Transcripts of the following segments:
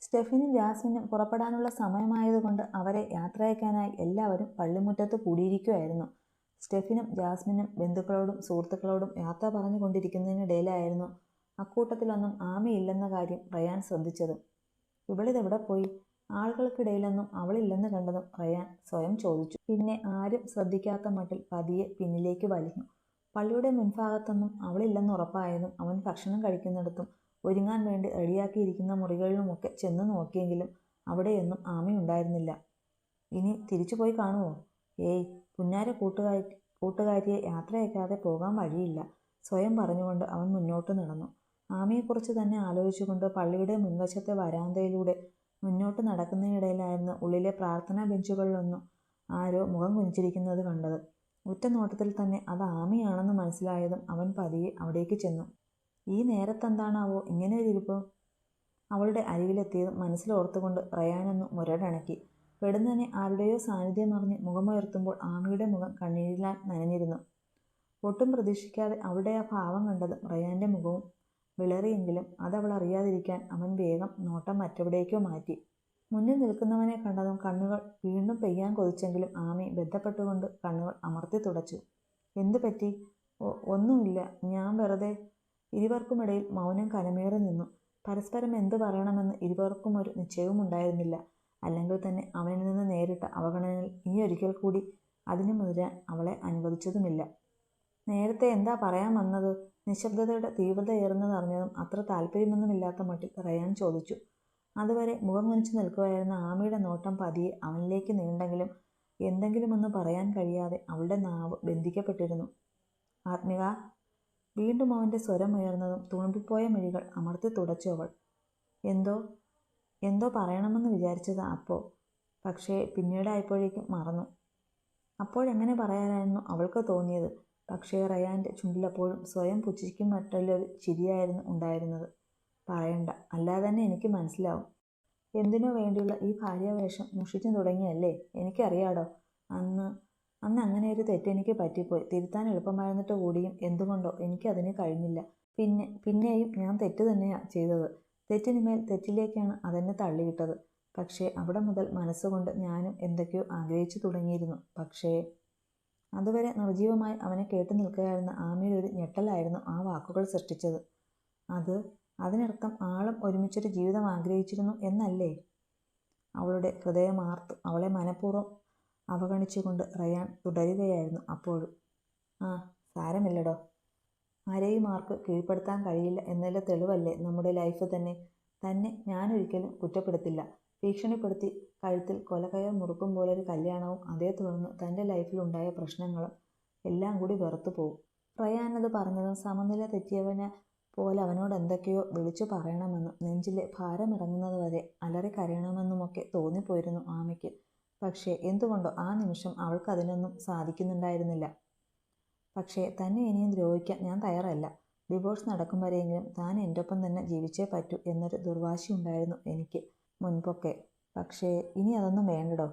സ്റ്റെഫിനും ജാസ്മിനും പുറപ്പെടാനുള്ള സമയമായതുകൊണ്ട് അവരെ യാത്രയക്കാനായി എല്ലാവരും പള്ളിമുറ്റത്ത് കൂടിയിരിക്കുകയായിരുന്നു. സ്റ്റെഫിനും ജാസ്മിനും ബന്ധുക്കളോടും സുഹൃത്തുക്കളോടും യാത്ര പറഞ്ഞുകൊണ്ടിരിക്കുന്നതിനിടയിലായിരുന്നു അക്കൂട്ടത്തിലൊന്നും ആമിയില്ലെന്ന കാര്യം റയാൻ ശ്രദ്ധിച്ചത്. ഇവളിതെവിടെ പോയി? ആളുകൾക്കിടയിലൊന്നും അവളില്ലെന്ന് കണ്ടതും റയാൻ സ്വയം ചോദിച്ചു. പിന്നെ ആരും ശ്രദ്ധിക്കാത്ത മട്ടിൽ പതിയെ പിന്നിലേക്ക് വലിഞ്ഞു. പള്ളിയുടെ മുൻഭാഗത്തൊന്നും അവളില്ലെന്ന് ഉറപ്പായതും അവൻ ഭക്ഷണം കഴിക്കുന്നിടത്തും ഒരുങ്ങാൻ വേണ്ടി റെഡിയാക്കിയിരിക്കുന്ന മുറികളിലുമൊക്കെ ചെന്ന് നോക്കിയെങ്കിലും അവിടെയൊന്നും ആമയുണ്ടായിരുന്നില്ല. ഇനി തിരിച്ചു പോയി കാണുമോ? ഏയ്, പുന്നാര കൂട്ടുകാരിയെ യാത്രയക്കാതെ പോകാൻ വഴിയില്ല, സ്വയം പറഞ്ഞുകൊണ്ട് അവൻ മുന്നോട്ട് നടന്നു. ആമയെക്കുറിച്ച് തന്നെ ആലോചിച്ചുകൊണ്ട് പള്ളിയുടെ മുൻവശത്തെ വരാന്തയിലൂടെ മുന്നോട്ട് നടക്കുന്നതിനിടയിലായിരുന്നു ഉള്ളിലെ പ്രാർത്ഥനാ ബെഞ്ചുകളിലൊന്നും ആരോ മുഖം കുനിച്ചിരിക്കുന്നത് കണ്ടത്. ഒറ്റ നോട്ടത്തിൽ തന്നെ അത് ആമയാണെന്ന് മനസ്സിലായതും അവൻ പതിയെ അവിടേക്ക് ചെന്നു. ഈ നേരത്തെന്താണാവോ ഇങ്ങനെ ഒരു ഇരിപ്പ്? അവളുടെ അരികിലെത്തിയതും മനസ്സിലോർത്തുകൊണ്ട് റയാനൊന്ന് മുരടണക്കി. പെടുന്നതിനെ ആരുടെയോ സാന്നിധ്യം അറിഞ്ഞ് മുഖമുയർത്തുമ്പോൾ ആമയുടെ മുഖം കണ്ണീരിലാൽ നനഞ്ഞിരുന്നു. ഒട്ടും പ്രതീക്ഷിക്കാതെ അവളുടെ ആ ഭാവം കണ്ടതും റയാൻ്റെ മുഖവും വിളറിയെങ്കിലും അതവൾ അറിയാതിരിക്കാൻ അവൻ വേഗം നോട്ടം മറ്റെവിടേക്കോ മാറ്റി. മുന്നിൽ നിൽക്കുന്നവനെ കണ്ടതും കണ്ണുകൾ വീണ്ടും പെയ്യാൻ കൊതിച്ചെങ്കിലും ആമി ബന്ധപ്പെട്ടുകൊണ്ട് കണ്ണുകൾ അമർത്തി തുടച്ചു. എന്തു പറ്റി? ഒന്നുമില്ല, ഞാൻ വെറുതെ. ഇരുവർക്കുമിടയിൽ മൗനം കനമേറി നിന്നു. പരസ്പരം എന്ത് പറയണമെന്ന് ഇരുവർക്കും ഒരു നിശ്ചയവും ഉണ്ടായിരുന്നില്ല. അല്ലെങ്കിൽ തന്നെ അവനിൽ നിന്ന് നേരിട്ട അവഗണനയിൽ ഇനിയൊരിക്കൽ കൂടി അതിനു മുതിരാൻ അവളെ അനുവദിച്ചതുമില്ല. നേരത്തെ എന്താ പറയാൻ വന്നത്? നിശബ്ദതയുടെ തീവ്രതയേറുന്നതറിഞ്ഞതും അത്ര താല്പര്യമൊന്നുമില്ലാത്ത മട്ടിൽ റയാൻ ചോദിച്ചു. അതുവരെ മുഖം കുനിച്ചു നിൽക്കുകയായിരുന്ന ആമിയുടെ നോട്ടം പതിയെ അവനിലേക്ക് നീണ്ടെങ്കിലും എന്തെങ്കിലുമൊന്ന് പറയാൻ കഴിയാതെ അവളുടെ നാവ് ബന്ധിക്കപ്പെട്ടിരുന്നു. ആത്മിക. വീണ്ടും അവൻ്റെ സ്വരം ഉയർന്നതും തുളുമ്പിപ്പോയ മിഴികൾ അമർത്തി തുടച്ചു അവൾ. എന്തോ പറയണമെന്ന് വിചാരിച്ചതാ അപ്പോൾ, പക്ഷേ പിന്നീടായപ്പോഴേക്കും മറന്നു. അപ്പോഴെങ്ങനെ പറയാനായിരുന്നു അവൾക്ക് തോന്നിയത്. പക്ഷേ റയാൻ്റെ ചുണ്ടിലപ്പോഴും സ്വയം പുച്ഛിക്കും മറ്റുള്ളൊരു ചിരിയായിരുന്നു ഉണ്ടായിരുന്നത്. പറയണ്ട, അല്ലാതെ തന്നെ എനിക്ക് മനസ്സിലാവും. എന്തിനോ വേണ്ടിയുള്ള ഈ ഭാര്യാവേഷം മുഷിച്ചു തുടങ്ങിയല്ലേ? എനിക്കറിയാടോ. അന്ന് അങ്ങനെയൊരു തെറ്റെനിക്ക് പറ്റിപ്പോയി. തിരുത്താൻ എളുപ്പമായിരുന്നിട്ട് കൂടിയും എന്തുകൊണ്ടോ എനിക്കതിന് കഴിഞ്ഞില്ല. പിന്നെയും ഞാൻ തെറ്റ് തന്നെയാണ് ചെയ്തത്. തെറ്റിനുമേൽ തെറ്റിലേക്കാണ് അതെന്നെ തള്ളിയിട്ടത്. പക്ഷേ അവിടെ മുതൽ മനസ്സുകൊണ്ട് ഞാനും എന്തൊക്കെയോ ആഗ്രഹിച്ചു തുടങ്ങിയിരുന്നു. പക്ഷേ അതുവരെ നിർജീവമായി അവനെ കേട്ടു നിൽക്കുകയായിരുന്ന ആമിയുടെ ഒരു ഞെട്ടലായിരുന്നു ആ വാക്കുകൾ സൃഷ്ടിച്ചത്. അതിനർത്ഥം ആളും ഒരുമിച്ചൊരു ജീവിതം ആഗ്രഹിച്ചിരുന്നു എന്നല്ലേ? അവളുടെ ഹൃദയമാർത്തു. അവളെ മനഃപൂർവ്വം അവഗണിച്ചുകൊണ്ട് റയാൻ തുടരുകയായിരുന്നു അപ്പോഴും. സാരമില്ലടോ. ആരെയും ആർക്ക് കീഴ്പ്പെടുത്താൻ കഴിയില്ല എന്നതിലെ തെളിവല്ലേ നമ്മുടെ ലൈഫ് തന്നെ. ഞാനൊരിക്കലും കുറ്റപ്പെടുത്തില്ല. ഭീഷണിപ്പെടുത്തി കഴുത്തിൽ കൊലകയർ മുറുക്കും പോലൊരു കല്യാണവും അതേ തുടർന്ന് തൻ്റെ ലൈഫിലുണ്ടായ പ്രശ്നങ്ങളും എല്ലാം കൂടി വെറുത്തു പോകും. റയാനത് പറഞ്ഞതും സമനില തെറ്റിയവനെ പോലെ അവനോട് എന്തൊക്കെയോ വിളിച്ചു പറയണമെന്നും നെഞ്ചിലെ ഭാരമിറങ്ങുന്നത് വരെ അലറിക്കരയണമെന്നുമൊക്കെ തോന്നിപ്പോയിരുന്നു ആമയ്ക്ക്. പക്ഷേ എന്തുകൊണ്ടോ ആ നിമിഷം അവൾക്കതിനൊന്നും സാധിക്കുന്നുണ്ടായിരുന്നില്ല. പക്ഷേ തന്നെ ഇനിയും ദ്രോഹിക്കാൻ ഞാൻ തയ്യാറല്ല. ഡിവോഴ്സ് നടക്കും വരെയെങ്കിലും താൻ എൻ്റെ ഒപ്പം തന്നെ ജീവിച്ചേ പറ്റൂ എന്നൊരു ദുർവാശിയുണ്ടായിരുന്നു എനിക്ക് മുൻപൊക്കെ. പക്ഷേ ഇനി അതൊന്നും വേണ്ടടോ.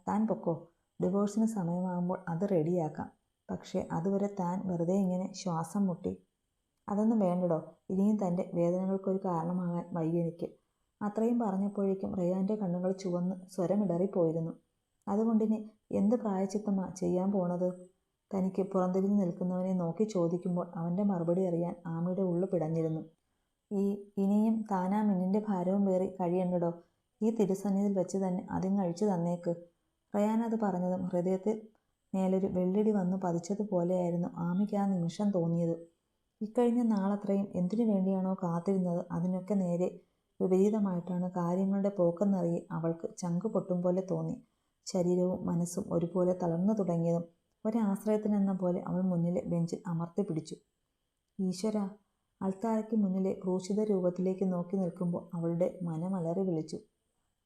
താൻ പൊക്കോ. ഡിവോഴ്സിന് സമയമാകുമ്പോൾ അത് റെഡിയാക്കാം. പക്ഷേ അതുവരെ താൻ വെറുതെ ഇങ്ങനെ ശ്വാസം മുട്ടി. അതൊന്നും വേണ്ടടോ. ഇനിയും തൻ്റെ വേദനകൾക്കൊരു കാരണമാകാൻ വയ്യ എനിക്ക്. അത്രയും പറഞ്ഞപ്പോഴേക്കും റയാൻ്റെ കണ്ണുകൾ ചുവന്ന് സ്വരമിടറിപ്പോയിരുന്നു. അതുകൊണ്ടിനി എന്ത് പ്രായശ്ചിത്തമാ ചെയ്യാൻ പോണത്? തനിക്ക് പുറംതിരിഞ്ഞു നിൽക്കുന്നവനെ നോക്കി ചോദിക്കുമ്പോൾ അവൻ്റെ മറുപടി അറിയാൻ ആമയുടെ ഉള്ളു പിടഞ്ഞിരുന്നു. ഇനിയും താനാ മിന്നിൻ്റെ ഭാരവും പേറി കഴിയണ്ടടോ. ഈ തിരുസന്നിധിയിൽ വെച്ച് തന്നെ അതിങ്ങഴിച്ചു തന്നേക്ക്. റയാൻ അത് പറഞ്ഞതും ഹൃദയത്തിൽ മേലൊരു വെള്ളിടി വന്നു പതിച്ചതുപോലെയായിരുന്നു ആമയ്ക്ക് ആ നിമിഷം തോന്നിയത്. ഇക്കഴിഞ്ഞ നാളത്രയും എന്തിനു വേണ്ടിയാണോ കാത്തിരുന്നത് അതിനൊക്കെ നേരെ വിപരീതമായിട്ടാണ് കാര്യങ്ങളുടെ പോക്കെന്നറിയെ അവൾക്ക് ചങ്ക് പൊട്ടും പോലെ തോന്നി. ശരീരവും മനസ്സും ഒരുപോലെ തളർന്നു തുടങ്ങിയതും ഒരാശ്രയത്തിനെന്ന പോലെ അവൾ മുന്നിലെ ബെഞ്ചിൽ അമർത്തി പിടിച്ചു. ഈശ്വരാ. അൾത്താരയ്ക്ക് മുന്നിലെ ക്രൂശിത രൂപത്തിലേക്ക് നോക്കി നിൽക്കുമ്പോൾ അവളുടെ മനമലറി വിളിച്ചു.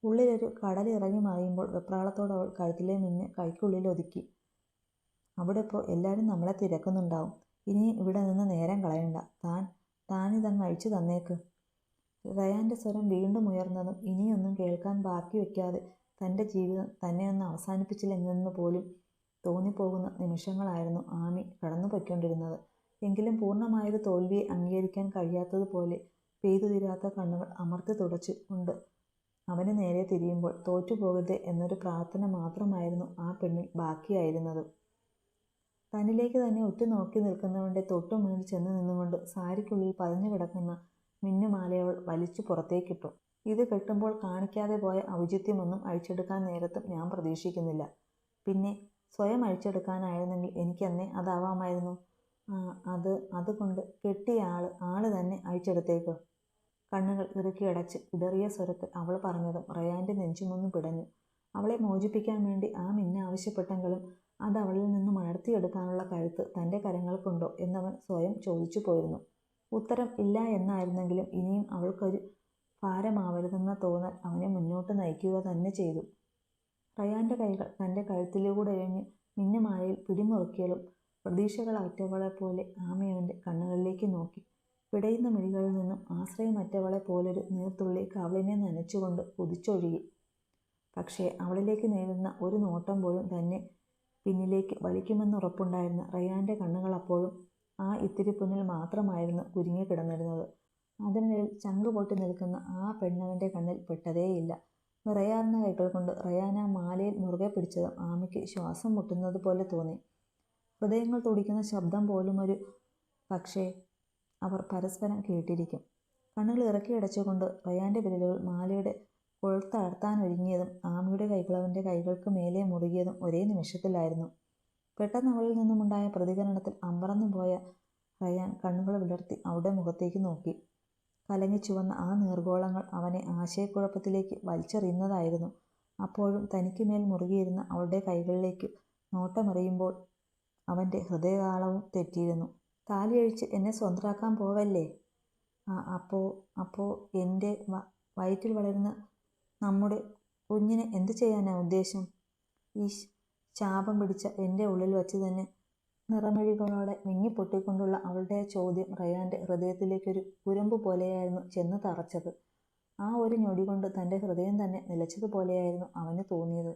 ഉള്ളിലൊരു കടലിറങ്ങി മറിയുമ്പോൾ വെപ്രാളത്തോടെ അവൾ കഴുത്തിലെ മിന്ന് കൈക്കുള്ളിലൊതുക്കി. അവിടെ ഇപ്പോൾ എല്ലാവരും നമ്മളെ തിരക്കുന്നുണ്ടാവും. ഇനി ഇവിടെ നിന്ന് നേരം കളയണ്ട. താനിതങ്ങ് അഴിച്ചു തന്നേക്ക്. റയാൻ്റെ സ്വരം വീണ്ടും ഉയർന്നതും ഇനിയൊന്നും കേൾക്കാൻ ബാക്കി വയ്ക്കാതെ തൻ്റെ ജീവിതം തന്നെയൊന്ന് അവസാനിപ്പിച്ചില്ലെന്നു പോലും തോന്നിപ്പോകുന്ന നിമിഷങ്ങളായിരുന്നു ആമി കടന്നു പൊയ്ക്കൊണ്ടിരുന്നത്. എങ്കിലും പൂർണ്ണമായൊരു തോൽവിയെ അംഗീകരിക്കാൻ കഴിയാത്തതുപോലെ പെയ്തു തീരാത്ത കണ്ണുകൾ അമർത്തി തുടച്ചു കൊണ്ട് അവന് നേരെ തിരിയുമ്പോൾ തോറ്റുപോകരുത് എന്നൊരു പ്രാർത്ഥന മാത്രമായിരുന്നു ആ പെണ്ണിൽ ബാക്കിയായിരുന്നത്. തന്നിലേക്ക് തന്നെ ഉറ്റുനോക്കി നിൽക്കുന്നവൻ്റെ തൊട്ടു മുന്നിൽ ചെന്ന് നിന്നുകൊണ്ട് സാരിക്കുള്ളിൽ പതിഞ്ഞു കിടക്കുന്ന മിന്നുമാലയവൾ വലിച്ചു പുറത്തേക്കിട്ടു. ഇത് കെട്ടുമ്പോൾ കാണിക്കാതെ പോയ ഔചിത്യമൊന്നും അഴിച്ചെടുക്കാൻ നേരത്തും ഞാൻ പ്രതീക്ഷിക്കുന്നില്ല. പിന്നെ സ്വയം അഴിച്ചെടുക്കാനായിരുന്നെങ്കിൽ എനിക്കന്നേ അതാവാമായിരുന്നു. അതുകൊണ്ട് കെട്ടിയ ആള് തന്നെ അഴിച്ചെടുത്തേക്ക്. കണ്ണുകൾ ഇറുക്കിയടച്ച് ഇടറിയ സ്വരത്തിൽ അവൾ പറഞ്ഞതും റയാൻ്റെ നെഞ്ചുമൊന്നു പിടഞ്ഞു. അവളെ മോചിപ്പിക്കാൻ വേണ്ടി ആ മിന്ന ആവശ്യപ്പെട്ടെങ്കിലും അത് അവളിൽ നിന്ന് മലർത്തിയെടുക്കാനുള്ള കരുത്ത് തൻ്റെ കരങ്ങൾക്കുണ്ടോ എന്നവൻ സ്വയം ചോദിച്ചു പോയിരുന്നു. ഉത്തരം ഇല്ല എന്നായിരുന്നെങ്കിലും ഇനിയും അവൾക്കൊരു ഭാരമാവരുതെന്ന തോന്നൽ അവനെ മുന്നോട്ട് നയിക്കുക തന്നെ ചെയ്തു. റയാൻ്റെ കൈകൾ തൻ്റെ കഴുത്തിലൂടെ എഴിഞ്ഞ് മിന്നുമാലയിൽ പിടിമുറുക്കിയാലും പ്രതീക്ഷകളറ്റവളെപ്പോലെ ആമി അവൻ്റെ കണ്ണുകളിലേക്ക് നോക്കി. പിടയുന്ന മിഴികളിൽ നിന്നും ആശ്രയമറ്റവളെ പോലൊരു നീർത്തുള്ളി കവിളിനെ നനച്ചുകൊണ്ട് കുതിച്ചൊഴുകി. പക്ഷേ അവളിലേക്ക് നേടുന്ന ഒരു നോട്ടം പോലും തന്നെ പിന്നിലേക്ക് വലിക്കുമെന്നുറപ്പുണ്ടായിരുന്ന റയാൻ്റെ കണ്ണുകൾ അപ്പോഴും ആ ഇത്തിരി പുന്നിൽ മാത്രമായിരുന്നു കുരുങ്ങിക്കിടന്നിരുന്നത്. അതിനിടയിൽ ചങ്ക് പൊട്ടി നിൽക്കുന്ന ആ പെണ്ണവൻ്റെ കണ്ണിൽ പെട്ടതേയില്ല. നിറയാർന്ന കൈകൾ കൊണ്ട് റയാൻ ആ മാലയിൽ മുറുകെ പിടിച്ചതും ആമിക്ക് ശ്വാസം മുട്ടുന്നത് പോലെ തോന്നി. ഹൃദയങ്ങൾ തുടിക്കുന്ന ശബ്ദം പോലുമൊരു പക്ഷേ അവർ പരസ്പരം കേട്ടിരിക്കും. കണ്ണുകൾ ഇറക്കിയടച്ചുകൊണ്ട് റയാൻ്റെ വിരലുകൾ മാലയുടെ കൊഴുത്തടർത്താനൊരുങ്ങിയതും ആമിയുടെ കൈകൾ അവൻ്റെ കൈകൾക്ക് മേലെ മുറുകിയതും ഒരേ നിമിഷത്തിലായിരുന്നു. പെട്ടെന്ന് അവളിൽ നിന്നുമുണ്ടായ പ്രതികരണത്തിൽ അമ്പരന്നു പോയ റയാൻ കണ്ണുകൾ വിടർത്തി അവളുടെ മുഖത്തേക്ക് നോക്കി. കലങ്ങിച്ചുവന്ന ആ നീർഗോളങ്ങൾ അവനെ ആശയക്കുഴപ്പത്തിലേക്ക് വലിച്ചെറിയുന്നതായിരുന്നു. അപ്പോഴും തനിക്ക് മേൽ മുറുകിയിരുന്ന അവളുടെ കൈകളിലേക്ക് നോട്ടമെറിയുമ്പോൾ അവൻ്റെ ഹൃദയതാളവും തെറ്റിയിരുന്നു. താലിയഴിച്ച് എന്നെ സ്വന്തമാക്കാൻ പോവല്ലേ? അപ്പോ എൻ്റെ വയറ്റിൽ വളരുന്ന നമ്മുടെ കുഞ്ഞിനെ എന്തു ചെയ്യാനാ ഉദ്ദേശം? ഈ ശാപം പിടിച്ച എൻ്റെ ഉള്ളിൽ വച്ച് തന്നെ നിറമിഴികളോടെ മിങ്ങിപ്പൊട്ടിക്കൊണ്ടുള്ള അവളുടെ ചോദ്യം റയാൻ്റെ ഹൃദയത്തിലേക്കൊരു കുരമ്പ് പോലെയായിരുന്നു ചെന്ന് തറച്ചത്. ആ ഒരു ഞൊടി കൊണ്ട് തൻ്റെ ഹൃദയം തന്നെ നിലച്ചതുപോലെയായിരുന്നു അവന് തോന്നിയത്.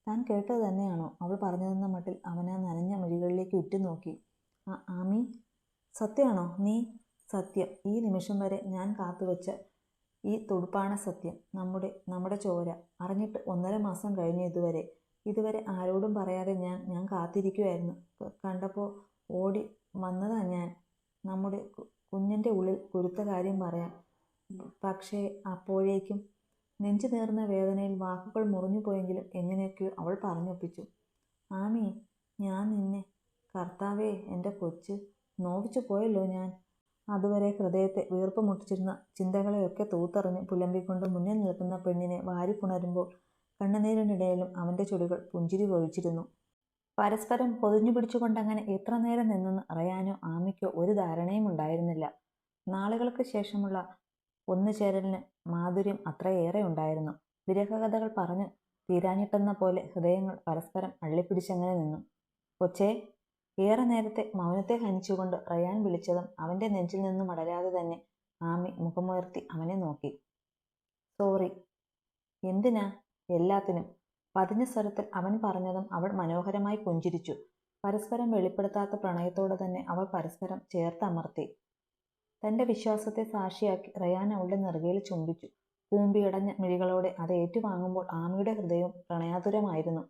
താൻ കേട്ടത് തന്നെയാണോ അവൾ പറഞ്ഞതെന്ന മട്ടിൽ അവൻ ആ നനഞ്ഞ മിഴികളിലേക്ക് ഉറ്റുനോക്കി. ആമി, സത്യമാണോ നീ? സത്യം. ഈ നിമിഷം വരെ ഞാൻ കാത്തുവച്ച ഈ തുടുപ്പാണ് സത്യം. നമ്മുടെ ചോര അറിഞ്ഞിട്ട് 1.5 മാസം കഴിഞ്ഞു. ഇതുവരെ ആരോടും പറയാതെ ഞാൻ കാത്തിരിക്കുമായിരുന്നു. കണ്ടപ്പോൾ ഓടി വന്നതാ ഞാൻ നമ്മുടെ കുഞ്ഞിൻ്റെ ഉള്ളിൽ കുരുത്ത കാര്യം പറയാൻ. പക്ഷേ അപ്പോഴേക്കും നെഞ്ചു നേർന്ന വേദനയിൽ വാക്കുകൾ മുറിഞ്ഞു പോയെങ്കിലും എങ്ങനെയൊക്കെയോ അവൾ പറഞ്ഞൊപ്പിച്ചു. ആമി, ഞാൻ നിന്നെ, കർത്താവേ, എൻ്റെ കൊച്ച്, നോവിച്ചു പോയല്ലോ ഞാൻ. അതുവരെ ഹൃദയത്തെ വീർപ്പ് മുട്ടിച്ചിരുന്ന ചിന്തകളെയൊക്കെ തൂത്തെറിഞ്ഞ് പുലമ്പിക്കൊണ്ട് മുന്നിൽ നിൽക്കുന്ന പെണ്ണിനെ വാരിപ്പുണരുമ്പോൾ കണ്ണുനീരിനിടയിലും അവൻ്റെ ചുടികൾ പുഞ്ചിരി പൊഴിച്ചിരുന്നു. പരസ്പരം പൊതിഞ്ഞു പിടിച്ചുകൊണ്ടങ്ങനെ എത്ര നേരം നിന്നെന്ന് റയാനോ ആമിക്കോ ഒരു ധാരണയും ഉണ്ടായിരുന്നില്ല. നാളുകൾക്ക് ശേഷമുള്ള ഒന്നുചേരലിന് മാധുര്യം അത്രയേറെ ഉണ്ടായിരുന്നു. വിരഹകഥകൾ പറഞ്ഞു തീരാഞ്ഞിട്ടെന്ന പോലെ ഹൃദയങ്ങൾ പരസ്പരം അള്ളിപ്പിടിച്ചങ്ങനെ നിന്നു. കൊച്ചേ, ഏറെ നേരത്തെ മൗനത്തെ ഹനിച്ചുകൊണ്ട് റയാൻ വിളിച്ചതും അവൻ്റെ നെഞ്ചിൽ നിന്നും അടരാതെ തന്നെ ആമി മുഖമുയർത്തി അവനെ നോക്കി. സോറി. എന്തിനാ? എല്ലാത്തിനും. പതിഞ്ഞ സ്വരത്തിൽ അവൻ പറഞ്ഞതും അവൾ മനോഹരമായി പുഞ്ചിരിച്ചു. പരസ്പരം വെളിപ്പെടുത്താത്ത പ്രണയത്തോടെ തന്നെ അവൾ പരസ്പരം ചേർത്തമർത്തി. തൻ്റെ വിശ്വാസത്തെ സാക്ഷിയാക്കി റയാൻ അവളുടെ നെറുകയിൽ ചുംബിച്ചു. കൂമ്പിയടഞ്ഞ മിഴികളോടെ അത് ഏറ്റുവാങ്ങുമ്പോൾ ആമിയുടെ ഹൃദയവും പ്രണയാതുരമായിരുന്നു.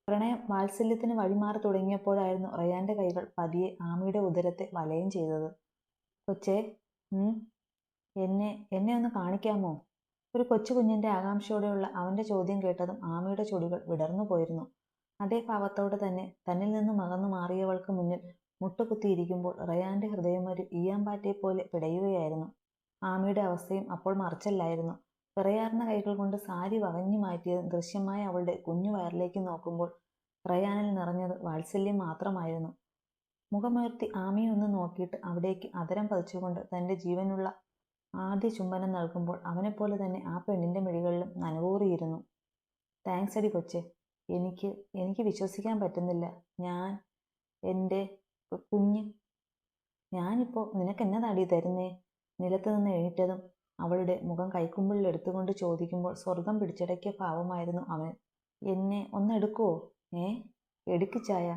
പ്രണയം വാത്സല്യത്തിന് വഴിമാറി തുടങ്ങിയപ്പോഴായിരുന്നു റയാൻ്റെ കൈകൾ പതിയെ ആമിയുടെ ഉദരത്തെ വലയം ചെയ്തത്. കൊച്ചേ, എന്നെ ഒന്ന് കാണിക്കാമോ? ഒരു കൊച്ചു കുഞ്ഞിൻ്റെ ആകാംക്ഷയോടെയുള്ള അവൻ്റെ ചോദ്യം കേട്ടതും ആമിയുടെ ചുടികൾ വിടർന്നു പോയിരുന്നു. അതേ ഭാവത്തോടെ തന്നെ തന്നിൽ നിന്നും അകന്നു മാറിയവൾക്ക് മുന്നിൽ മുട്ടുകുത്തിയിരിക്കുമ്പോൾ റയാൻ്റെ ഹൃദയം ഒരു ഈയാമ്പാറ്റയെപ്പോലെ പിടയുകയായിരുന്നു. ആമിയുടെ അവസ്ഥയും അപ്പോൾ മറിച്ചല്ലായിരുന്നു. വിറയാർന്ന കൈകൾ കൊണ്ട് സാരി വകഞ്ഞു മാറ്റിയതും ദൃശ്യമായ അവളുടെ കുഞ്ഞു വയറിലേക്ക് നോക്കുമ്പോൾ റയാനിൽ നിറഞ്ഞത് വാത്സല്യം മാത്രമായിരുന്നു. മുഖമുയർത്തി ആമിയെ ഒന്ന് നോക്കിയിട്ട് അവിടേക്ക് അതരം പതിച്ചുകൊണ്ട് തൻ്റെ ജീവനുള്ള ആദ്യ ചുംബനം നൽകുമ്പോൾ അവനെപ്പോലെ തന്നെ ആ പെണ്ണിൻ്റെ മിഴികളിലും നനവൂറിയിരുന്നു. താങ്ക്സ് അടി കൊച്ചെ. എനിക്ക് വിശ്വസിക്കാൻ പറ്റുന്നില്ല. എൻ്റെ കുഞ്ഞ്. ഞാനിപ്പോൾ നിനക്കെന്നതാടി തരുന്നേ? നിലത്ത് നിന്ന് എഴുന്നേറ്റതും അവളുടെ മുഖം കൈക്കുമ്പിളിൽ എടുത്തുകൊണ്ട് ചോദിക്കുമ്പോൾ സ്വർഗം പിടിച്ചടക്കിയ ഭാവമായിരുന്നു അവൻ. എന്നെ ഒന്നെടുക്കുവോ? എടുക്കിച്ചായ.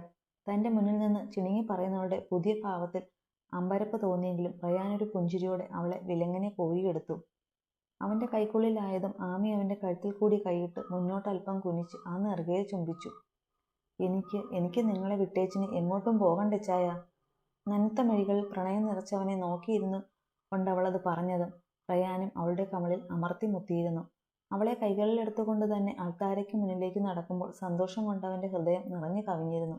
തൻ്റെ മുന്നിൽ നിന്ന് ചിണുങ്ങി പറയുന്നവളുടെ പുതിയ ഭാവത്തിൽ അമ്പരപ്പ് തോന്നിയെങ്കിലും റയാനൊരു പുഞ്ചിരിയോടെ അവളെ വിലങ്ങനെ കോരിയെടുത്തു. അവൻ്റെ കൈക്കുള്ളിലായതും ആമി അവൻ്റെ കഴുത്തിൽ കൂടി കൈയിട്ട് മുന്നോട്ടൽപ്പം കുനിച്ച് ആ നെറുകയെ ചുംബിച്ചു. എനിക്ക് നിങ്ങളെ വിട്ടേച്ചിന് എങ്ങോട്ടും പോകണ്ട ചായ. നനുത്ത മിഴികളിൽ പ്രണയം നിറച്ചവനെ നോക്കിയിരുന്നു കൊണ്ടവളത് പറഞ്ഞതും റയാനും അവളുടെ കമളിൽ അമർത്തി മുത്തിയിരുന്നു. അവളെ കൈകളിലെടുത്തുകൊണ്ട് തന്നെ അൾത്താരയ്ക്ക് മുന്നിലേക്ക് നടക്കുമ്പോൾ സന്തോഷം കൊണ്ടവൻ്റെ ഹൃദയം നിറഞ്ഞു കവിഞ്ഞിരുന്നു.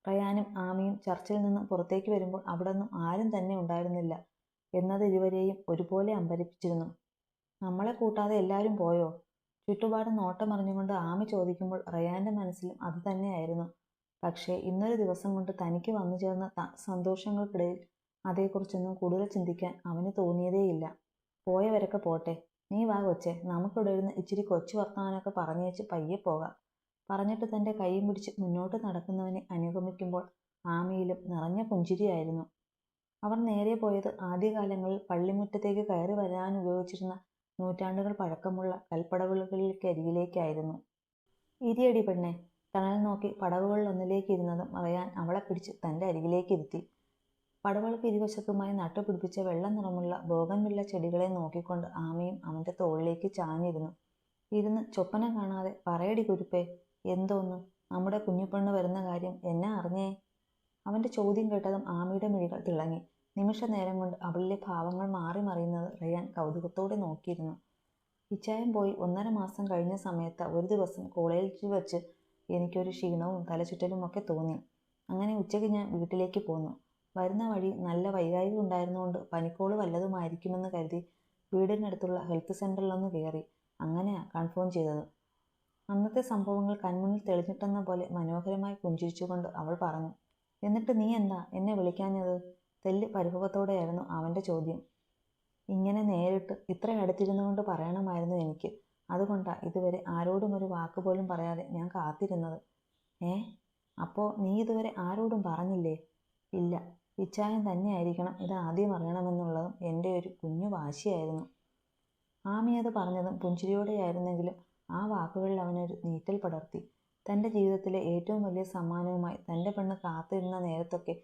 റയാനും ആമിയും ചർച്ചിൽ നിന്നും പുറത്തേക്ക് വരുമ്പോൾ അവിടെ നിന്നും ആരും തന്നെ ഉണ്ടായിരുന്നില്ല എന്നത് ഇരുവരെയും ഒരുപോലെ അമ്പരിപ്പിച്ചിരുന്നു. നമ്മളെ കൂട്ടാതെ എല്ലാവരും പോയോ? ചുറ്റുപാടും നോട്ടമറിഞ്ഞുകൊണ്ട് ആമി ചോദിക്കുമ്പോൾ റയാൻ്റെ മനസ്സിലും അത് തന്നെയായിരുന്നു. പക്ഷേ ഇന്നൊരു ദിവസം കൊണ്ട് തനിക്ക് വന്നു ചേർന്ന സന്തോഷങ്ങൾക്കിടയിൽ അതേക്കുറിച്ചൊന്നും കൂടുതൽ ചിന്തിക്കാൻ അവന് തോന്നിയതേയില്ല. പോയവരൊക്കെ പോട്ടെ, നീ വാ കൊച്ചേ, നമുക്കിവിടെ ഇരുന്ന് ഇച്ചിരി കൊച്ചു വർത്തമാനമൊക്കെ പറഞ്ഞേച്ച് പയ്യെ പോകാം. പറഞ്ഞിട്ട് തൻ്റെ കൈയും പിടിച്ച് മുന്നോട്ട് നടക്കുന്നവനെ അനുഗമിക്കുമ്പോൾ ആമിയിലും നിറഞ്ഞ പുഞ്ചിരിയായിരുന്നു. അവർ നേരെ പോയത് ആദ്യകാലങ്ങളിൽ പള്ളിമുറ്റത്തേക്ക് കയറി വരാൻ ഉപയോഗിച്ചിരുന്ന നൂറ്റാണ്ടുകൾ പഴക്കമുള്ള കൽപ്പടവുകളിലേക്കരികിലേക്കായിരുന്നു. ഇരിയടി പെണ്ണെ. തണൽ നോക്കി പടവുകളിലൊന്നിലേക്ക് ഇരുന്നതും റയാൻ അവളെ പിടിച്ച് തൻ്റെ അരികിലേക്ക് ഇരുത്തി. പടവുകൾക്ക് ഇരുവശത്തുമായി നട്ടുപിടിപ്പിച്ച വെള്ള നിറമുള്ള ബോഗൻവില്ല ചെടികളെ നോക്കിക്കൊണ്ട് ആമയും അവൻ്റെ തോളിലേക്ക് ചാഞ്ഞിരുന്നു. ഇരുന്ന് ചൊപ്പനം കാണാതെ പറയടി കുരുപ്പേ, എന്തോന്ന് നമ്മുടെ കുഞ്ഞുപെണ്ണ് വരുന്ന കാര്യം എന്നാ അറിഞ്ഞേ? അവൻ്റെ ചോദ്യം കേട്ടതും ആമിയുടെ മിഴികൾ തിളങ്ങി. നിമിഷ നേരം കൊണ്ട് അവളിലെ ഭാവങ്ങൾ മാറി മറിയുന്നത് റയാൻ കൗതുകത്തോടെ നോക്കിയിരുന്നു. ഇച്ചായം പോയി 1.5 മാസം കഴിഞ്ഞ സമയത്ത് ഒരു ദിവസം കോളേജിൽ വച്ച് എനിക്കൊരു ക്ഷീണവും തലചുറ്റലും ഒക്കെ തോന്നി. അങ്ങനെ ഉച്ചയ്ക്ക് ഞാൻ വീട്ടിലേക്ക് പോന്നു. വരുന്ന വഴി നല്ല വൈകാരിക ഉണ്ടായിരുന്നുകൊണ്ട് പനിക്കോള് വല്ലതുമായിരിക്കുമെന്ന് കരുതി വീടിനടുത്തുള്ള ഹെൽത്ത് സെൻ്ററിലൊന്ന് കയറി. അങ്ങനെയാ കൺഫേം ചെയ്തത്. അന്നത്തെ സംഭവങ്ങൾ കൺമുന്നിൽ തെളിഞ്ഞിട്ടെന്ന പോലെ മനോഹരമായി പുഞ്ചിരിച്ചുകൊണ്ട് അവൾ പറഞ്ഞു. എന്നിട്ട് നീ എന്താ എന്നെ വിളിക്കാഞ്ഞത്? തെല്ല് പരിഭവത്തോടെയായിരുന്നു അവൻ്റെ ചോദ്യം. ഇങ്ങനെ നേരിട്ട് ഇത്ര അടുത്തിരുന്നുകൊണ്ട് പറയണമായിരുന്നു എനിക്ക്. അതുകൊണ്ടാ ഇതുവരെ ആരോടും ഒരു വാക്കുപോലും പറയാതെ ഞാൻ കാത്തിരുന്നത്. അപ്പോൾ നീ ഇതുവരെ ആരോടും പറഞ്ഞില്ലേ? ഇല്ല. ഇച്ചായം തന്നെയായിരിക്കണം ഇത് ആദ്യം അറിയണമെന്നുള്ളതും എൻ്റെ ഒരു കുഞ്ഞു വാശിയായിരുന്നു. ആമി അത് പറഞ്ഞതും പുഞ്ചിരിയോടെയായിരുന്നെങ്കിലും ആ വാക്കുകളിൽ അവനൊരു നീറ്റൽ പടർത്തി. തൻ്റെ ജീവിതത്തിലെ ഏറ്റവും വലിയ സമ്മാനവുമായി തൻ്റെ പെണ്ണ് കാത്തിരുന്ന നേരത്തൊക്കെ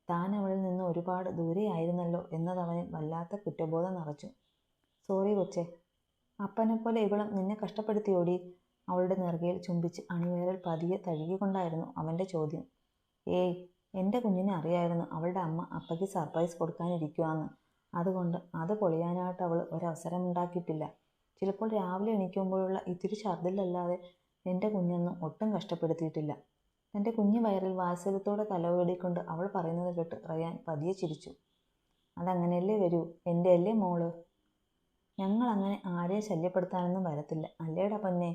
താൻ അവളിൽ നിന്ന് ഒരുപാട് ദൂരെയായിരുന്നല്ലോ എന്നതവനിൽ വല്ലാത്ത കുറ്റബോധം നിറച്ചു. സോറി കൊച്ചേ. അപ്പനെപ്പോലെ ഇവളും നിന്നെ കഷ്ടപ്പെടുത്തിയോടി? അവളുടെ നെറുകയിൽ ചുംബിച്ച് അണിവേരൽ പതിയെ തഴുകിക്കൊണ്ടായിരുന്നു അവൻ്റെ ചോദ്യം. ഏയ്, എൻ്റെ കുഞ്ഞിനെ അറിയായിരുന്നു അവളുടെ അമ്മ അപ്പയ്ക്ക് സർപ്രൈസ് കൊടുക്കാനിരിക്കുവാന്ന്. അതുകൊണ്ട് അത് പൊളിയാനായിട്ട് അവൾ ഒരവസരമുണ്ടാക്കിയിട്ടില്ല. ചിലപ്പോൾ രാവിലെ എണീക്കുമ്പോഴുള്ള ഇത്തിരി ഛർദിലല്ലാതെ എൻ്റെ കുഞ്ഞൊന്നും ഒട്ടും കഷ്ടപ്പെടുത്തിയിട്ടില്ല. തൻ്റെ കുഞ്ഞു വയറിൽ വാത്സല്യത്തോടെ തലോടിക്കൊണ്ട് അവൾ പറയുന്നത് കേട്ട് റയാൻ പതിയെ ചിരിച്ചു. അതങ്ങനെയല്ലേ വരൂ, എൻ്റെ അല്ലേ മോള്. ഞങ്ങളങ്ങനെ ആരെയും ശല്യപ്പെടുത്താനൊന്നും വരത്തില്ല അല്ലേടാ പൊന്നെ.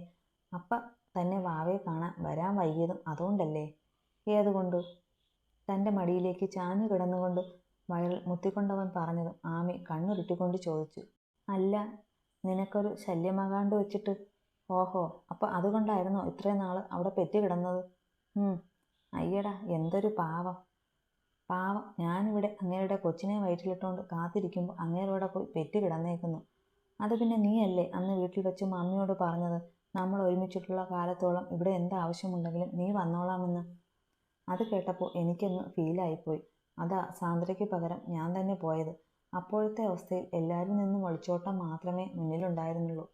അപ്പ തന്നെ വാവയെ കാണാൻ വരാൻ വൈകിയതും അതുകൊണ്ടല്ലേ? ഏതുകൊണ്ട്? തൻ്റെ മടിയിലേക്ക് ചാഞ്ഞു കിടന്നുകൊണ്ട് വയറിൽ മുത്തിക്കൊണ്ടവൻ പറഞ്ഞതും ആമി കണ്ണുരുട്ടിക്കൊണ്ട് ചോദിച്ചു. അല്ല, നിനക്കൊരു ശല്യമാകാണ്ട് വെച്ചിട്ട്? ഓഹോ, അപ്പം അതുകൊണ്ടായിരുന്നോ ഇത്രയും നാൾ അവിടെ പെറ്റി കിടന്നത്? അയ്യടാ, എന്തൊരു പാവം. ഞാനിവിടെ അങ്ങേരുടെ കൊച്ചിനെ വയറ്റിലിട്ടുകൊണ്ട് കാത്തിരിക്കുമ്പോൾ അങ്ങേരോടെ പോയി പെറ്റി കിടന്നേക്കുന്നു. അത് പിന്നെ നീയല്ലേ അന്ന് വീട്ടിൽ വെച്ച് മമ്മിയോട് പറഞ്ഞത് നമ്മൾ ഒരുമിച്ചിട്ടുള്ള കാലത്തോളം ഇവിടെ എന്താവശ്യമുണ്ടെങ്കിലും നീ വന്നോളാമെന്ന്. അത് കേട്ടപ്പോൾ എനിക്കൊന്ന് ഫീലായിപ്പോയി. അതാ സാന്ദ്രയ്ക്ക് പകരം ഞാൻ തന്നെ പോയത്. അപ്പോഴത്തെ അവസ്ഥയിൽ എല്ലാവരിൽ നിന്നും ഒളിച്ചോട്ടം മാത്രമേ മുന്നിലുണ്ടായിരുന്നുള്ളൂ.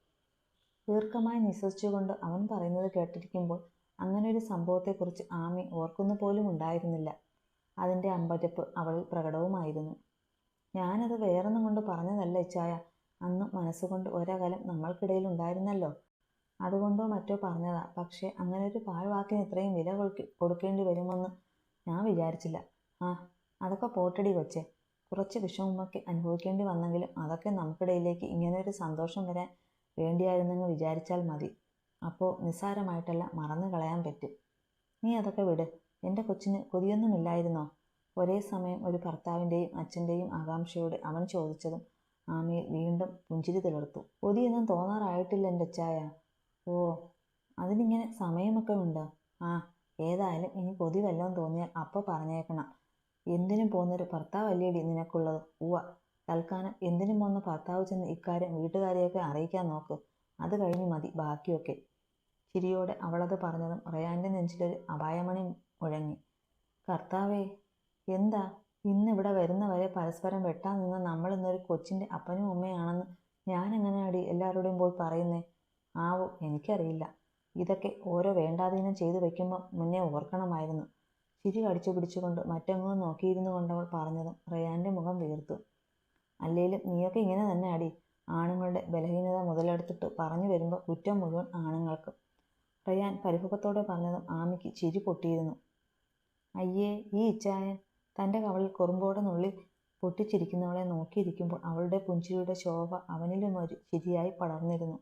ദീർഘമായി നിശ്വസിച്ചുകൊണ്ട് അവൻ പറയുന്നത് കേട്ടിരിക്കുമ്പോൾ അങ്ങനെയൊരു സംഭവത്തെക്കുറിച്ച് ആമി ഓർക്കുന്നു പോലും ഉണ്ടായിരുന്നില്ല. അതിൻ്റെ അമ്പരപ്പ് അവളിൽ പ്രകടവുമായിരുന്നു. ഞാനത് വേറൊന്നും കൊണ്ട് പറഞ്ഞതല്ല ഇച്ചായ. അന്ന് മനസ്സുകൊണ്ട് ഒരകലം നമ്മൾക്കിടയിൽ ഉണ്ടായിരുന്നല്ലോ, അതുകൊണ്ടോ മറ്റോ പറഞ്ഞതാ. പക്ഷേ അങ്ങനെ ഒരു പാഴ്വാക്കിന് ഇത്രയും വില കൊടുക്കേണ്ടി വരുമെന്ന് ഞാൻ വിചാരിച്ചില്ല. അതൊക്കെ പോട്ടടി കൊച്ചേ. കുറച്ച് വിഷമമൊക്കെ അനുഭവിക്കേണ്ടി വന്നെങ്കിലും അതൊക്കെ നമുക്കിടയിലേക്ക് ഇങ്ങനെയൊരു സന്തോഷം വരാൻ വേണ്ടിയായിരുന്നെന്ന് വിചാരിച്ചാൽ മതി. അപ്പോൾ നിസ്സാരമായിട്ടല്ല മറന്നു കളയാൻ പറ്റും. നീ അതൊക്കെ വിട്. എൻ്റെ കൊച്ചിന് കൊതിയൊന്നുമില്ലായിരുന്നോ? ഒരേ സമയം ഒരു ഭർത്താവിൻ്റെയും അച്ഛൻ്റെയും ആകാംക്ഷയോടെ അവൻ ചോദിച്ചതും ആമിയിൽ വീണ്ടും പുഞ്ചിരി തിളർത്തു. കൊതിയൊന്നും തോന്നാറായിട്ടില്ല എൻ്റെ അച്ചായ. ഓ, അതിനിങ്ങനെ സമയമൊക്കെ ഉണ്ടോ? ഏതായാലും ഇനി കൊതി വല്ലതും തോന്നിയാൽ അപ്പോൾ പറഞ്ഞേക്കണം. എന്തിനും പോകുന്നൊരു ഭർത്താവല്ലേടി നിനക്കുള്ളത്? തൽക്കാലം എന്തിനും പോകുന്ന ഭർത്താവ് ചെന്ന് ഇക്കാര്യം വീട്ടുകാരെയൊക്കെ അറിയിക്കാൻ നോക്ക്. അത് കഴിഞ്ഞ് മതി ബാക്കിയൊക്കെ. ചിരിയോടെ അവളത് പറഞ്ഞതും റയാൻ്റെ നെഞ്ചിലൊരു അപായമണി മുഴങ്ങി. കർത്താവേ, എന്താ? ഇന്നിവിടെ വരുന്നവരെ പരസ്പരം വെട്ടാൻ നിന്ന് നമ്മൾ ഇന്നൊരു കൊച്ചിൻ്റെ അപ്പനും അമ്മയാണെന്ന് ഞാനെങ്ങനെയാടി എല്ലാവരോടും പോയി പറയുന്നേ? ആവോ, എനിക്കറിയില്ല. ഇതൊക്കെ ഓരോ വേണ്ടാതീനം ചെയ്തു വയ്ക്കുമ്പോൾ മുന്നേ ഓർക്കണമായിരുന്നു. ചിരി കടിച്ചു പിടിച്ചുകൊണ്ട് മറ്റെങ്ങോ നോക്കിയിരുന്നു കൊണ്ടവൾ പറഞ്ഞതും റയാൻ്റെ മുഖം വീർത്തു. അല്ലേലും നീയൊക്കെ ഇങ്ങനെ തന്നെ അടി. ആണുങ്ങളുടെ ബലഹീനത മുതലെടുത്തിട്ട് പറഞ്ഞു വരുമ്പോൾ കുറ്റം മുഴുവൻ ആണുങ്ങൾക്ക്. റയാൻ പരിഭവത്തോടെ പറഞ്ഞതും ആമിക്ക് ചിരി പൊട്ടിയിരുന്നു. അയ്യേ, ഈ ഇച്ചായൻ! തൻ്റെ കവളിൽ കുറുമ്പോടെ നുള്ളി പൊട്ടിച്ചിരിക്കുന്നവളെ നോക്കിയിരിക്കുമ്പോൾ അവളുടെ പുഞ്ചിരിയുടെ ശോഭ അവനിലും ഒരു ചിരിയായി പടർന്നിരുന്നു.